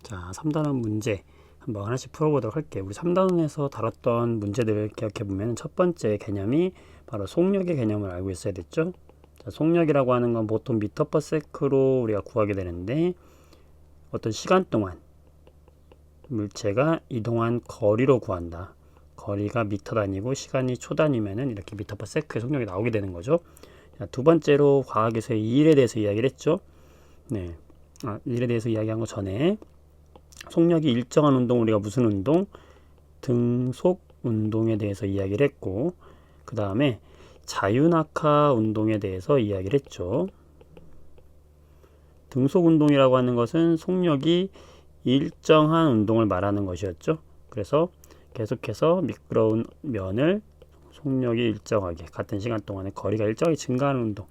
자, 3단원 문제 한번 하나씩 풀어보도록 할게요. 우리 3단원에서 다뤘던 문제들을 기억해보면 첫 번째 개념이 바로 속력의 개념을 알고 있어야 됐죠. 자, 속력이라고 하는 건 보통 미터 퍼 세크로 우리가 구하게 되는데 어떤 시간 동안 물체가 이동한 거리로 구한다. 거리가 미터 단위고 시간이 초 단위면은 이렇게 미터 퍼 세크의 속력이 나오게 되는 거죠. 자, 두 번째로 과학에서의 이 일에 대해서 이야기를 했죠. 네. 일에 대해서 이야기한 거 전에 속력이 일정한 운동, 우리가 무슨 운동? 등속 운동에 대해서 이야기를 했고, 그 다음에 자유낙하 운동에 대해서 이야기를 했죠. 등속 운동이라고 하는 것은 속력이 일정한 운동을 말하는 것이었죠. 그래서 계속해서 미끄러운 면을 속력이 일정하게 같은 시간 동안에 거리가 일정하게 증가하는 운동.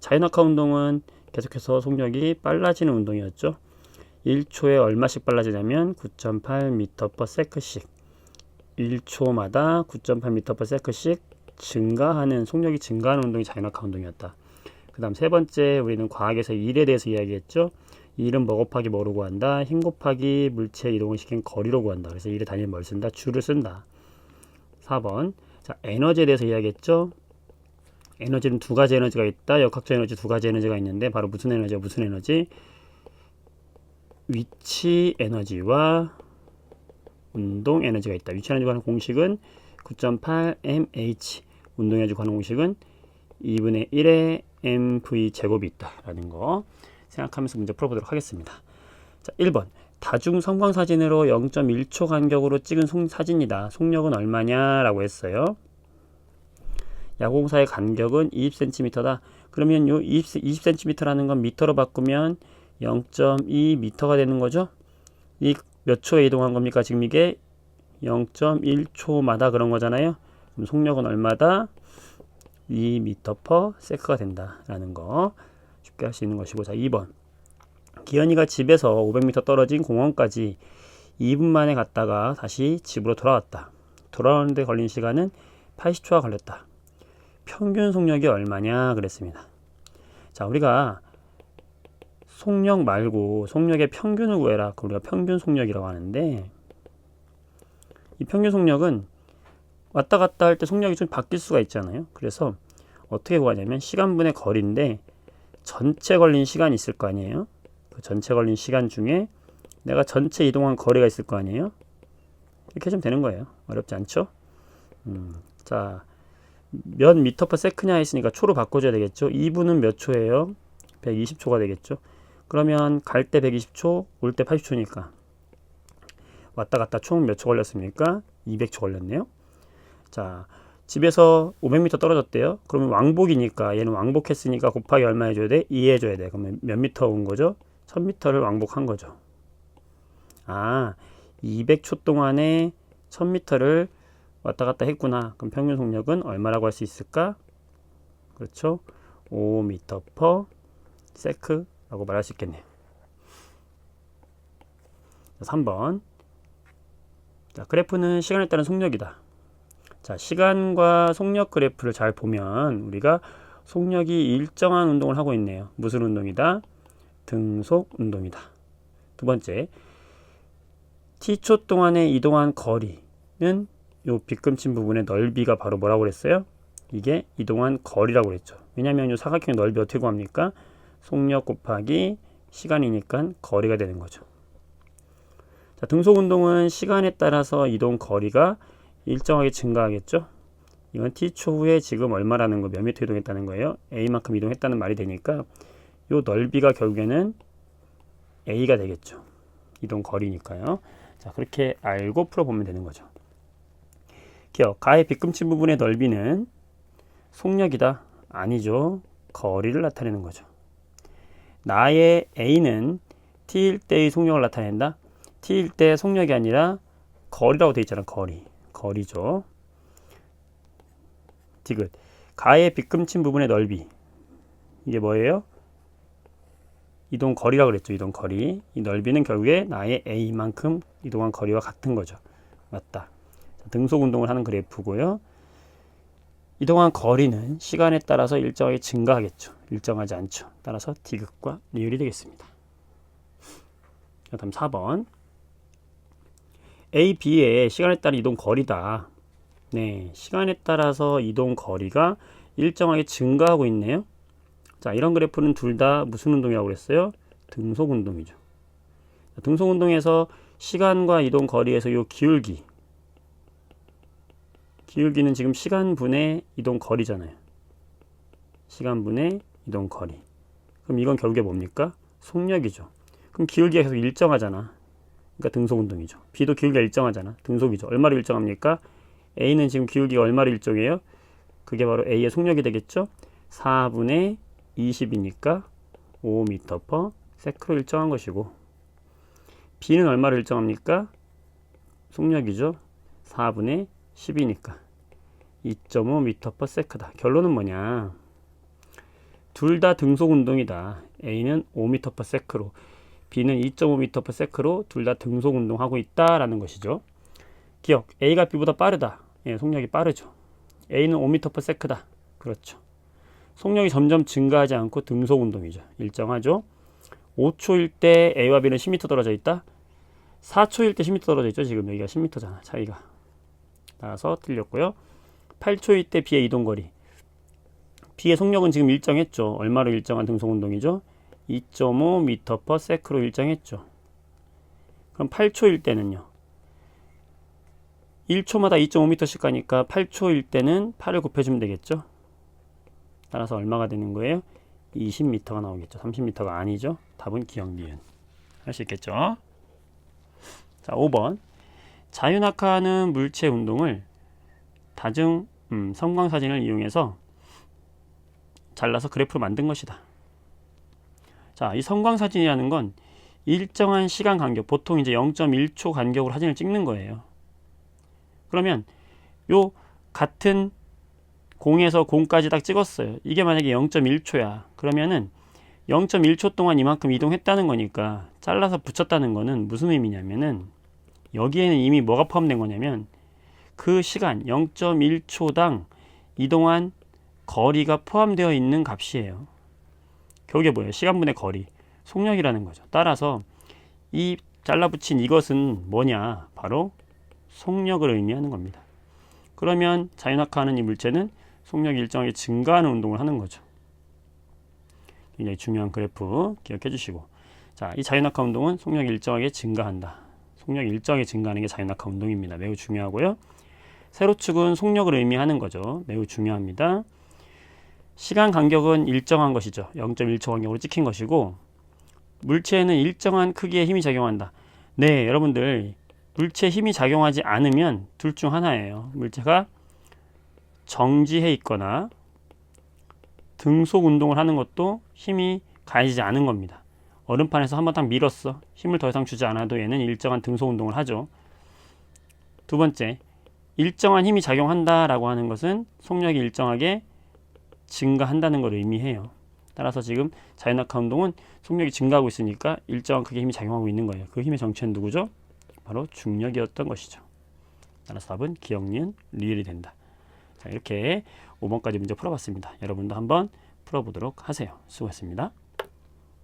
자유낙하 운동은 계속해서 속력이 빨라지는 운동이었죠. 1초에 얼마씩 빨라지냐면 9.8m/s씩 1초마다 9.8m/s씩 증가하는 속력이 증가하는 운동이 자유낙하 운동이었다. 그 다음 세 번째 우리는 과학에서 일에 대해서 이야기했죠. 일은 뭐 곱하기 뭐로 구한다? 힘 곱하기 물체의 이동을 시킨 거리로 구한다. 그래서 일의 단위를 뭘 쓴다? 주를 쓴다. 4번 자, 에너지에 대해서 이야기했죠. 에너지는 두 가지 에너지가 있다. 역학적 에너지 두 가지 에너지가 있는데 바로 무슨 에너지와 무슨 에너지? 위치 에너지와 운동 에너지가 있다. 위치 에너지 관한 공식은 9.8mh, 운동 에너지 관한 공식은 2분의 1의 mv 제곱이 있다 라는 거 생각하면서 문제 풀어보도록 하겠습니다. 자, 1번 다중 성광 사진으로 0.1초 간격으로 찍은 사진이다. 속력은 얼마냐 라고 했어요. 야구공사의 간격은 20cm다. 그러면 요 20cm라는 건 미터로 바꾸면 0.2m가 되는 거죠. 이 몇 초에 이동한 겁니까? 지금 이게 0.1초마다 그런 거잖아요. 그럼 속력은 얼마다? 2m/s가 된다라는 거 쉽게 할 수 있는 것이고. 자, 2번 기현이가 집에서 500m 떨어진 공원까지 2분 만에 갔다가 다시 집으로 돌아왔다. 돌아오는데 걸린 시간은 80초가 걸렸다. 평균 속력이 얼마냐 그랬습니다. 자, 우리가 속력 말고 속력의 평균을 구해라. 우리가 평균 속력이라고 하는데 이 평균 속력은 왔다 갔다 할 때 속력이 좀 바뀔 수가 있잖아요. 그래서 어떻게 구하냐면 시간분의 거리인데 전체 걸린 시간이 있을 거 아니에요. 그 전체 걸린 시간 중에 내가 전체 이동한 거리가 있을 거 아니에요. 이렇게 하시면 되는 거예요. 어렵지 않죠? 자, 몇 미터 퍼 세크냐 했으니까 초로 바꿔줘야 되겠죠. 2분은 몇 초예요? 120초가 되겠죠. 그러면 갈 때 120초, 올 때 80초니까 왔다 갔다 총 몇 초 걸렸습니까? 200초 걸렸네요. 자, 집에서 500m 떨어졌대요. 그러면 왕복이니까 얘는 왕복했으니까 곱하기 얼마 해줘야 돼? 2 해줘야 돼. 그러면 몇 미터 온 거죠? 1000m를 왕복한 거죠. 200초 동안에 1000m를 왔다 갔다 했구나. 그럼 평균 속력은 얼마라고 할 수 있을까? 그렇죠? 5m/s 라고 말할 수 있겠네요. 3번 자, 그래프는 시간에 따른 속력이다. 자, 시간과 속력 그래프를 잘 보면 우리가 속력이 일정한 운동을 하고 있네요. 무슨 운동이다? 등속 운동이다. 두 번째 t초 동안에 이동한 거리는 요 빗금친 부분의 넓이가 바로 뭐라고 그랬어요? 이게 이동한 거리라고 그랬죠. 왜냐하면 요 사각형의 넓이 어떻게 구합니까? 속력 곱하기 시간이니까 거리가 되는 거죠. 자, 등속 운동은 시간에 따라서 이동 거리가 일정하게 증가하겠죠. 이건 t초 후에 지금 얼마라는 거, 몇 미터 이동했다는 거예요. a만큼 이동했다는 말이 되니까 요 넓이가 결국에는 a가 되겠죠. 이동 거리니까요. 자, 그렇게 알고 풀어보면 되는 거죠. 기억, 가의 빗금친 부분의 넓이는 속력이다. 아니죠. 거리를 나타내는 거죠. 나의 A는 T일 때의 속력을 나타낸다. T일 때 속력이 아니라 거리라고 되어 있잖아. 거리죠. 디귿, 가의 빗금친 부분의 넓이 이게 뭐예요? 이동 거리라고 그랬죠. 이동 거리. 이 넓이는 결국에 나의 A만큼 이동한 거리와 같은 거죠. 맞다. 등속 운동을 하는 그래프고요. 이동한 거리는 시간에 따라서 일정하게 증가하겠죠. 일정하지 않죠. 따라서 디귿과 리을이 되겠습니다. 다음 4번 A, B의 시간에 따른 이동 거리다. 네, 시간에 따라서 이동 거리가 일정하게 증가하고 있네요. 자, 이런 그래프는 둘 다 무슨 운동이라고 그랬어요? 등속 운동이죠. 등속 운동에서 시간과 이동 거리에서 요 기울기는 지금 시간분의 이동 거리잖아요. 시간분의 이동 거리. 그럼 이건 결국에 뭡니까? 속력이죠. 그럼 기울기가 계속 일정하잖아. 그러니까 등속 운동이죠. B도 기울기가 일정하잖아. 등속이죠. 얼마로 일정합니까? A는 지금 기울기가 얼마로 일정해요? 그게 바로 A의 속력이 되겠죠. 4분의 20이니까 5m/s로 일정한 것이고, B는 얼마로 일정합니까? 속력이죠. 4분의 10이니까 2.5m/s다. 결론은 뭐냐? 둘 다 등속 운동이다. A는 5m/s로, B는 2.5m/s로 둘 다 등속 운동하고 있다라는 것이죠. 기억, A가 B보다 빠르다. 예, 속력이 빠르죠. A는 5m/s다. 그렇죠. 속력이 점점 증가하지 않고 등속 운동이죠. 일정하죠. 5초일 때 A와 B는 10m 떨어져 있다. 4초일 때 10m 떨어져 있죠. 지금 여기가 10m잖아. 차이가. 따라서 틀렸고요. 8초일 때 B의 이동거리. B의 속력은 지금 일정했죠. 얼마로 일정한 등속 운동이죠? 2.5m/s로 일정했죠. 그럼 8초일 때는요. 1초마다 2.5m씩 가니까 8초일 때는 8을 곱해주면 되겠죠. 따라서 얼마가 되는 거예요? 20m가 나오겠죠. 30m가 아니죠. 답은 기억, 니은. 할 수 있겠죠. 자, 5번. 자유낙하하는 물체 운동을 다중 성광사진을 이용해서 잘라서 그래프를 만든 것이다. 자, 이 성광사진이라는 건 일정한 시간 간격, 보통 이제 0.1초 간격으로 사진을 찍는 거예요. 그러면 요 같은 공에서 공까지 딱 찍었어요. 이게 만약에 0.1초야. 그러면은 0.1초 동안 이만큼 이동했다는 거니까 잘라서 붙였다는 거는 무슨 의미냐면은, 여기에는 이미 뭐가 포함된 거냐면 그 시간 0.1초당 이동한 거리가 포함되어 있는 값이에요. 결국에 뭐예요? 시간분의 거리, 속력이라는 거죠. 따라서 이 잘라붙인 이것은 뭐냐? 바로 속력을 의미하는 겁니다. 그러면 자유낙하하는 이 물체는 속력이 일정하게 증가하는 운동을 하는 거죠. 굉장히 중요한 그래프 기억해 주시고, 자, 이 자유낙하 운동은 속력이 일정하게 증가한다. 속력이 일정하게 증가하는 게 자유낙하 운동입니다. 매우 중요하고요. 세로축은 속력을 의미하는 거죠. 매우 중요합니다. 시간 간격은 일정한 것이죠. 0.1초 간격으로 찍힌 것이고, 물체에는 일정한 크기의 힘이 작용한다. 네, 여러분들, 물체에 힘이 작용하지 않으면 둘 중 하나예요. 물체가 정지해 있거나 등속 운동을 하는 것도 힘이 가해지지 않은 겁니다. 얼음판에서 한번 딱 밀었어. 힘을 더 이상 주지 않아도 얘는 일정한 등속 운동을 하죠. 두 번째, 일정한 힘이 작용한다라고 하는 것은 속력이 일정하게 증가한다는 걸 의미해요. 따라서 지금 자유낙하 운동은 속력이 증가하고 있으니까 일정한 크기의 힘이 작용하고 있는 거예요. 그 힘의 정체는 누구죠? 바로 중력이었던 것이죠. 따라서 답은 기억, 니은, 리을이 된다. 자, 이렇게 5번까지 문제 풀어봤습니다. 여러분도 한번 풀어보도록 하세요. 수고했습니다.